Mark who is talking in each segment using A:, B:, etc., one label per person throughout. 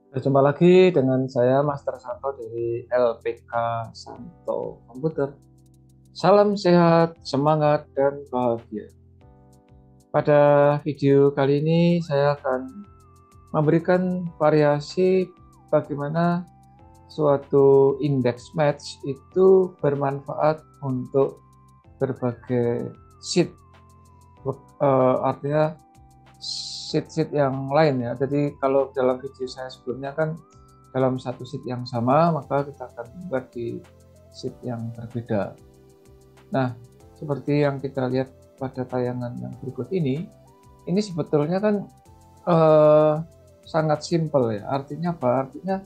A: Berjumpa lagi dengan saya Master Santo dari LPK Santo Komputer. Salam sehat, semangat, dan bahagia. Pada video kali ini saya akan memberikan variasi bagaimana suatu index match itu bermanfaat untuk berbagai sheet. Artinya sheet-sheet yang lain ya. Jadi kalau dalam video saya sebelumnya kan dalam satu sheet yang sama, maka kita akan membuat di sheet yang berbeda. Nah, seperti yang kita lihat pada tayangan yang berikut ini sebetulnya kan eh, sangat simpel ya. Artinya apa? Artinya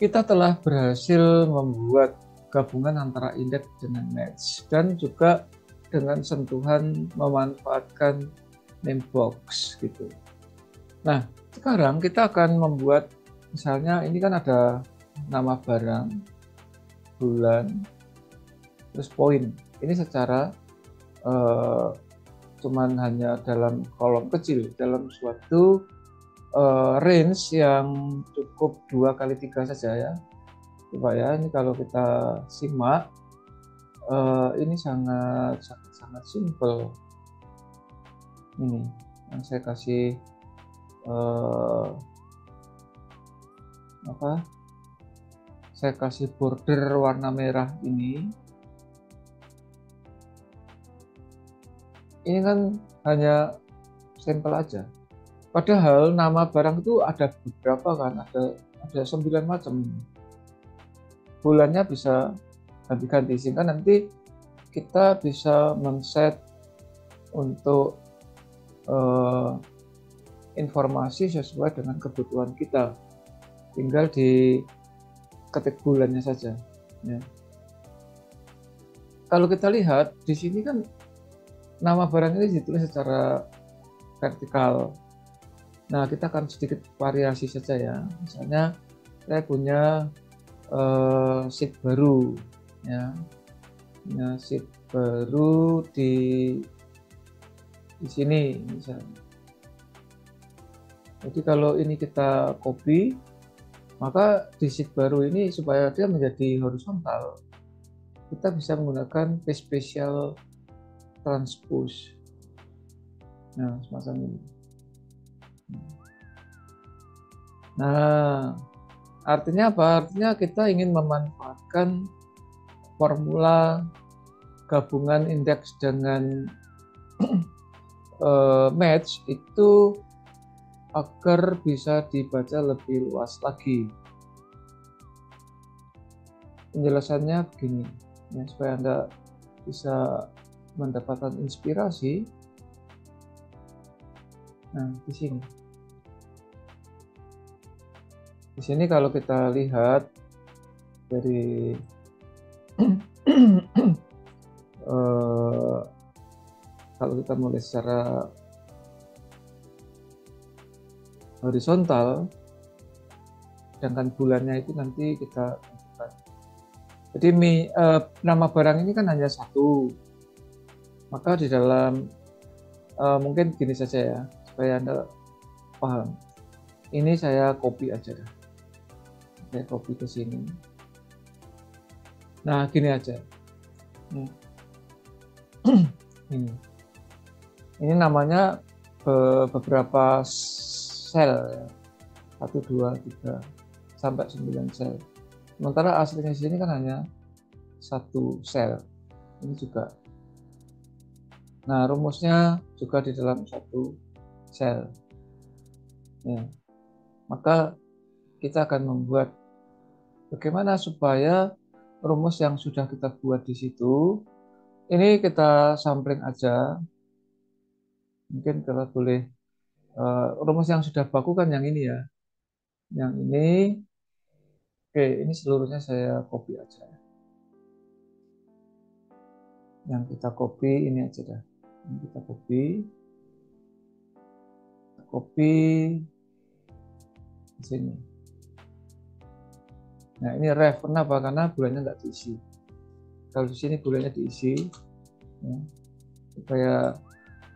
A: kita telah berhasil membuat gabungan antara indeks dengan match dan juga dengan sentuhan memanfaatkan name box gitu. Nah, sekarang kita akan membuat, misalnya ini kan ada nama barang, bulan, terus poin. Ini secara eh, cuman hanya dalam kolom kecil, dalam suatu range yang cukup 2 kali 3 saja ya. Coba ya, ini kalau kita simak, ini sangat sangat sangat simple. Ini yang saya kasih apa? Saya kasih border warna merah ini. Ini kan hanya sampel aja. Padahal nama barang itu ada beberapa kan, ada 9 macam. Bulannya bisa ganti-ganti sehingga nanti kita bisa men-set untuk informasi sesuai dengan kebutuhan kita. Tinggal diketik bulannya saja. Ya. Kalau kita lihat di sini kan nama barang ini ditulis secara vertikal. Nah, kita akan sedikit variasi saja ya. Misalnya saya punya sheet baru, ya, punya sheet baru di sini misalnya. Jadi kalau ini kita copy, maka di sheet baru ini supaya dia menjadi horizontal, kita bisa menggunakan paste special transpose. Nah, semacam ini. Nah, artinya apa? Artinya kita ingin memanfaatkan formula gabungan indeks dengan match itu agar bisa dibaca lebih luas lagi. Penjelasannya begini, ya, supaya Anda bisa mendapatkan inspirasi. Nah, di sini. Di sini kalau kita lihat dari kalau kita mulai secara horizontal, sedangkan bulannya itu nanti kita tentukan. Jadi nama barang ini kan hanya satu, maka di dalam mungkin gini saja ya, supaya Anda paham. Ini saya copy aja dah. Saya copy ke sini. Nah, gini aja. Ini. Ini namanya beberapa sel ya. 1, 2, 3 sampai 9 sel. Sementara aslinya sini kan hanya satu sel. Ini juga. Nah, rumusnya juga di dalam satu sel. Ya. Maka kita akan membuat bagaimana supaya rumus yang sudah kita buat di situ, ini kita sampling aja. Mungkin kalau boleh, rumus yang sudah baku kan yang ini ya. Yang ini, oke, ini seluruhnya saya copy aja. Yang kita copy ini aja dah. Ini kita copy di sini. Nah, ini ref, kenapa? Karena bulannya nggak diisi. Kalau di sini bulannya diisi, ya, supaya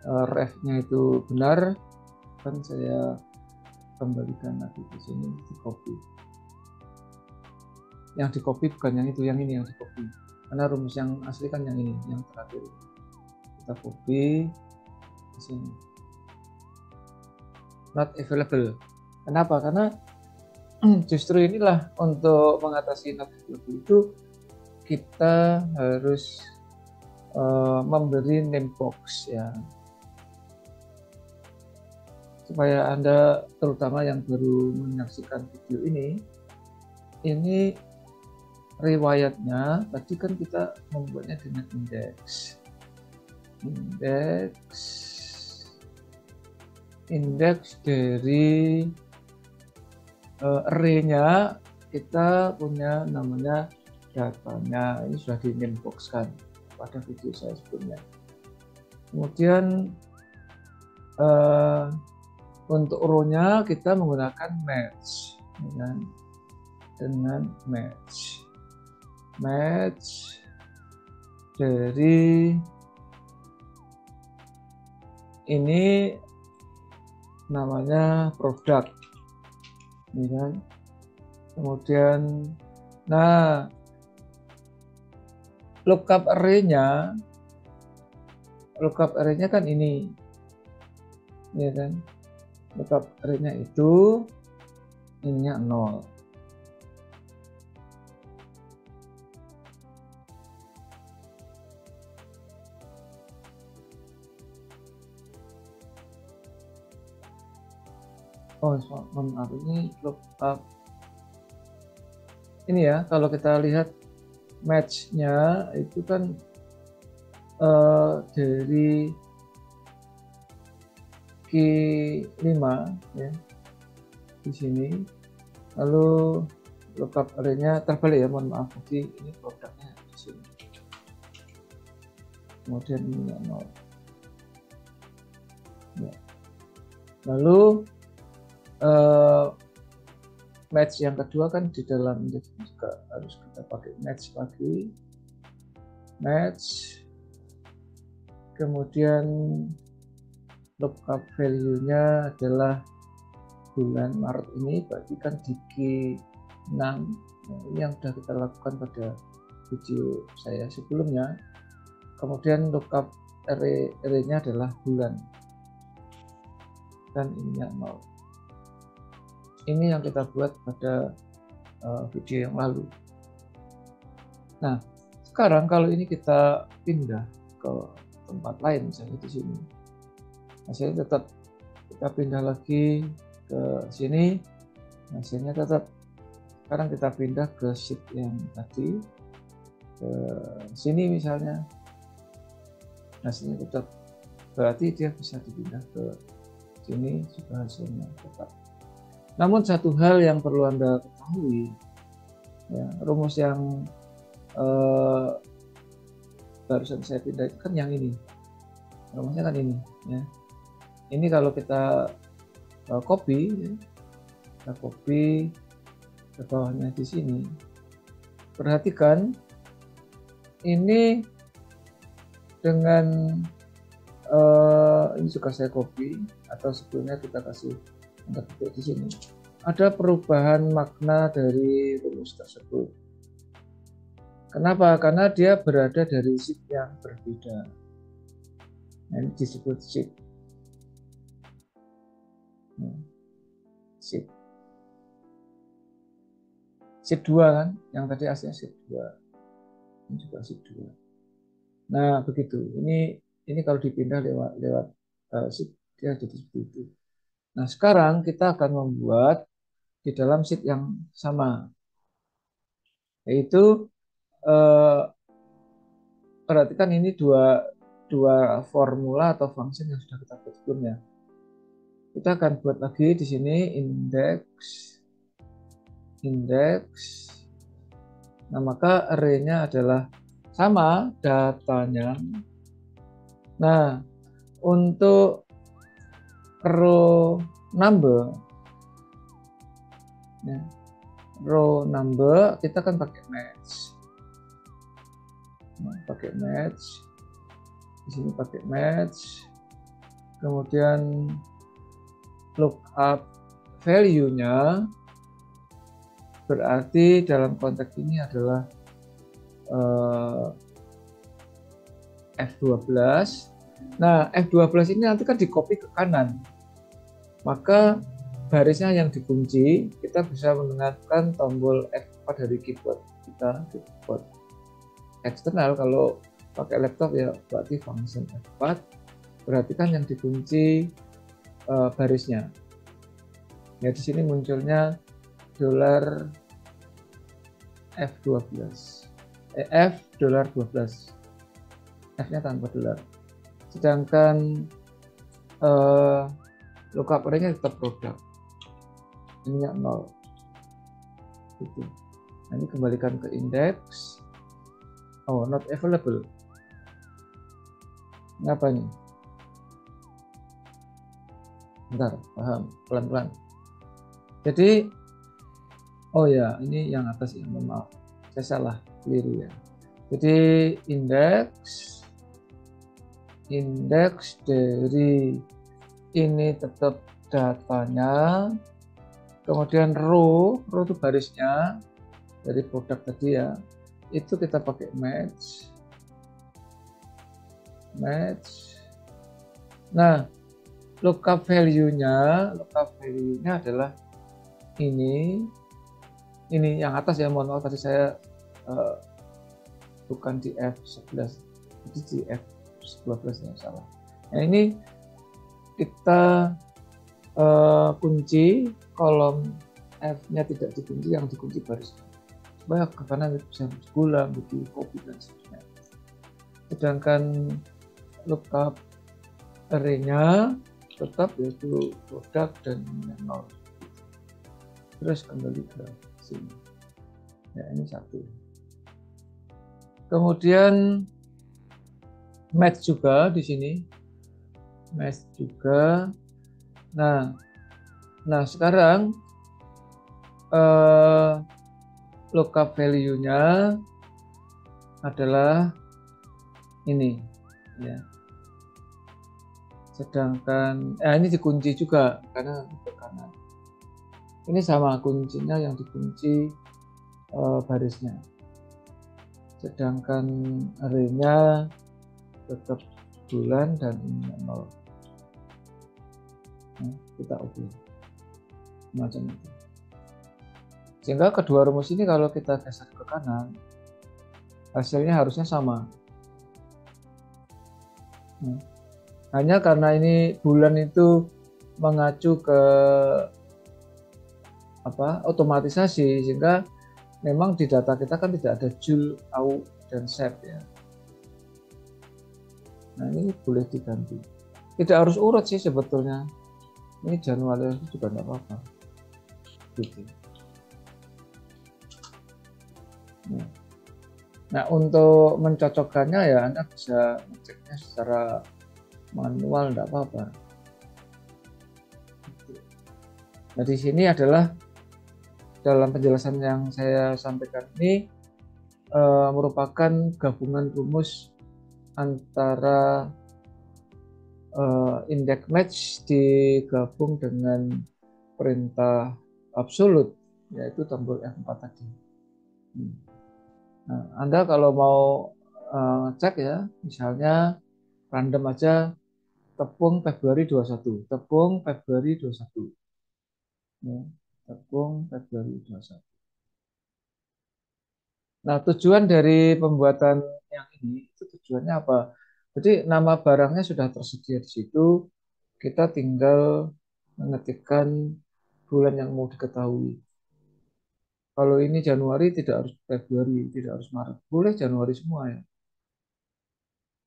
A: refnya itu benar, kan saya kembalikan lagi ke sini, di copy. Yang di copy bukan yang itu, yang ini yang di copy. Karena rumus yang asli kan yang ini, yang terakhir. Kita copy ke sini. Not available. Kenapa? Karena justru inilah untuk mengatasi not available itu kita harus memberi name box ya, supaya Anda terutama yang baru menyaksikan video ini riwayatnya tadi kan kita membuatnya dengan indeks dari array-nya kita punya namanya datanya, ini sudah di name box kan pada video saya sebelumnya. Kemudian untuk row-nya kita menggunakan match dengan match dari ini namanya produk, ini kan. Kemudian nah lookup array-nya kan ini ya kan, lookup array-nya itu ininya 0. Oh, maaf, ini lookup ini ya, kalau kita lihat match-nya itu kan dari key 5 ya di sini, lalu lookup array-nya terbalik ya, mohon maaf, jadi ini produknya di sini, kemudian ini 0 ya. Lalu match yang kedua kan di dalam indeks juga harus kita pakai match lagi, kemudian lookup value-nya adalah bulan Maret ini, berarti kan di Q6. Nah, ini yang sudah kita lakukan pada video saya sebelumnya. Kemudian lookup array-nya adalah bulan dan ininya 0. Ini yang kita buat pada video yang lalu. Nah, sekarang kalau ini kita pindah ke tempat lain, misalnya di sini, hasilnya tetap kita pindah lagi ke sini, hasilnya tetap. Sekarang kita pindah ke sheet yang tadi, ke sini misalnya, hasilnya tetap. Berarti dia bisa dipindah ke sini juga hasilnya tetap. Namun satu hal yang perlu Anda ketahui, ya, rumus yang barusan saya pindah itu kan yang ini, rumusnya kan ini ya. Ini kalau kita copy ya, kita copy ke bawahnya di sini, perhatikan ini dengan ini juga saya copy, atau sebelumnya kita kasih untuk di sini ada perubahan makna dari rumus tersebut. Kenapa? Karena dia berada dari sheet yang berbeda. Nah, ini disebut sheet. Sheet 2 kan, yang tadi aslinya sheet 2. Ini juga sheet 2. Nah, begitu. Ini kalau dipindah lewat sheet dia jadi seperti itu. Nah, sekarang kita akan membuat di dalam sheet yang sama, yaitu perhatikan ini dua formula atau function yang sudah kita buat sebelumnya. Kita akan buat lagi di sini indeks. Nah, maka array-nya adalah sama datanya. Nah, untuk row number ya, row number kita kan pakai match. Nah, pakai match di sini, pakai match, kemudian lookup value-nya berarti dalam konteks ini adalah F12. Nah, F12 ini nanti kan di-copy ke kanan. Maka barisnya yang dikunci, kita bisa mendengarkan tombol F4 dari keyboard kita, keyboard eksternal. Kalau pakai laptop ya berarti function F4, berarti kan yang dikunci barisnya. Ya di sini munculnya $F12, $12, F-nya tanpa dolar. Sedangkan lookup array-nya tetap produk, ini 0 gitu. Nah, ini kembalikan ke index. Oh, not available. Ngapa nih? Bentar, paham, pelan-pelan. Jadi, oh ya, ini yang atas ya, maaf, saya salah, keliru ya. Jadi indeks dari ini tetap datanya, kemudian row itu barisnya dari produk tadi ya, itu kita pakai match. Nah, lookup value-nya adalah ini yang atas ya, mohon maaf tadi saya bukan di F11, itu di F12 yang salah. Nah, ini kita kunci kolom F-nya tidak dikunci, yang dikunci baris supaya ke kanan bisa diulang, di copy dan seterusnya. Sedangkan lookup array-nya tetap yaitu produk dan 0. Terus kembali ke sini. Ya, ini satu. Kemudian match juga di sini. Match juga. Nah sekarang lookup value-nya adalah ini ya. Sedangkan ini dikunci juga karena ke kanan. Ini sama kuncinya yang dikunci barisnya. Sedangkan array-nya tetap bulan dan ini 0. Nah, kita oke. Macam itu. Sehingga kedua rumus ini kalau kita geser ke kanan, hasilnya harusnya sama. Nah, hanya karena ini bulan itu mengacu ke otomatisasi, sehingga memang di data kita kan tidak ada jul, au, dan sep ya. Nah, ini boleh diganti. Tidak harus urut sih sebetulnya. Ini Januari juga tidak apa-apa. Gitu. Nah, untuk mencocokkannya ya Anda bisa ngeceknya secara manual, tidak apa-apa. Nah, di sini adalah dalam penjelasan yang saya sampaikan ini merupakan gabungan rumus antara index match digabung dengan perintah absolute, yaitu tombol F4 tadi. Nah, Anda kalau mau cek ya, misalnya random aja tepung Februari 21, tepung Februari 21. Ya, tepung Februari 21. Nah, tujuan dari pembuatan yang ini itu tujuannya apa? Jadi nama barangnya sudah tersedia di situ, kita tinggal mengetikkan bulan yang mau diketahui. Kalau ini Januari tidak harus Februari, tidak harus Maret, boleh Januari semua ya.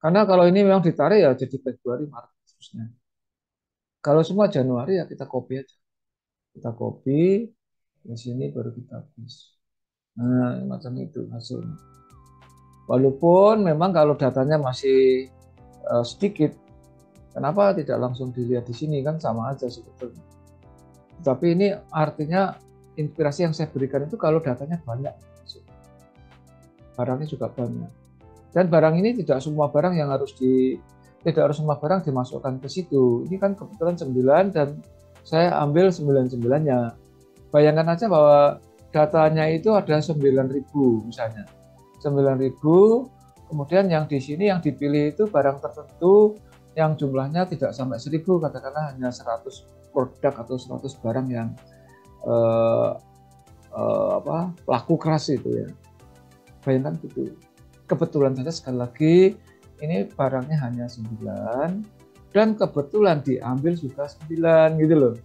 A: Karena kalau ini memang ditarik ya jadi Februari, Maret, terusnya. Kalau semua Januari ya kita copy aja. Kita copy, di sini baru kita paste. Nah, macam itu hasilnya. Walaupun memang kalau datanya masih sedikit, kenapa tidak langsung dilihat di sini, kan sama aja sebetulnya. Tapi ini artinya inspirasi yang saya berikan itu kalau datanya banyak, barangnya juga banyak. Dan barang ini tidak semua barang tidak harus semua barang dimasukkan ke situ. Ini kan kebetulan 9 dan saya ambil 99-nya. Bayangkan aja bahwa datanya itu ada 9.000 misalnya. 9.000, kemudian yang di sini yang dipilih itu barang tertentu yang jumlahnya tidak sampai 1.000, katakanlah hanya 100 produk atau 100 barang yang laku keras itu ya. Bayangkan gitu. Kebetulan saja sekali lagi ini barangnya hanya 9 dan kebetulan diambil juga 9 gitu loh.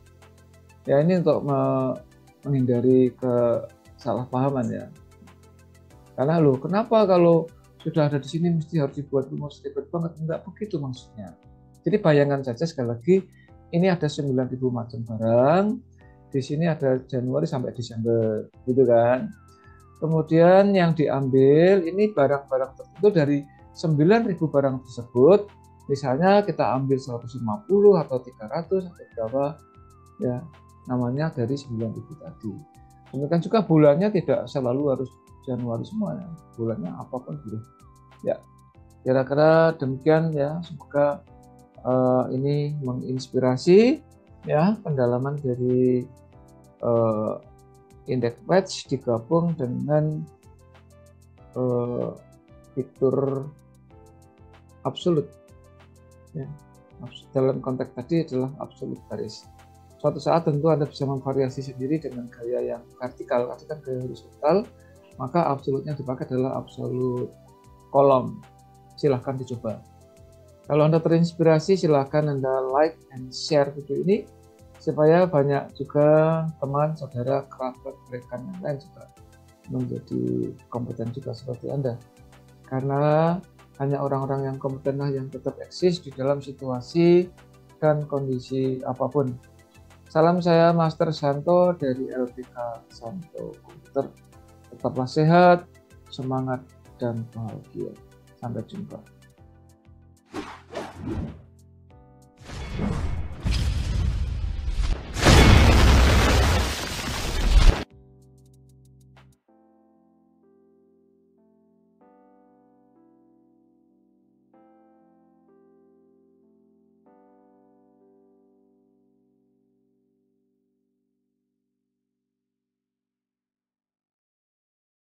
A: Ya ini untuk menghindari kesalahpahaman ya. Karena loh, kenapa kalau sudah ada di sini mesti harus dibuat rumus ribet banget? Enggak begitu maksudnya. Jadi bayangkan saja sekali lagi, ini ada 9.000 macam barang, di sini ada Januari sampai Desember, gitu kan. Kemudian yang diambil ini barang-barang tertentu dari 9.000 barang tersebut, misalnya kita ambil 150 atau 300 atau berapa, ya namanya dari 9.000 tadi. Demikian juga bulannya tidak selalu harus Januari semuanya, bulannya apapun boleh. Ya, kira-kira demikian ya. Semoga ini menginspirasi ya pendalaman dari index wedge digabung dengan fitur absolut. Ya, dalam konteks tadi adalah absolut garis. Suatu saat tentu Anda bisa memvariasi sendiri dengan gaya yang vertikal, tadi kan gaya horizontal, maka absolutnya dipakai adalah absolut kolom. Silahkan dicoba. Kalau Anda terinspirasi, silahkan Anda like and share video ini supaya banyak juga teman, saudara, kerabat, rekan yang lain juga menjadi kompeten juga seperti Anda. Karena hanya orang-orang yang kompetenlah yang tetap eksis di dalam situasi dan kondisi apapun. Salam saya Master Santo dari LPK Santo Komputer. Tetaplah sehat, semangat, dan bahagia. Sampai jumpa.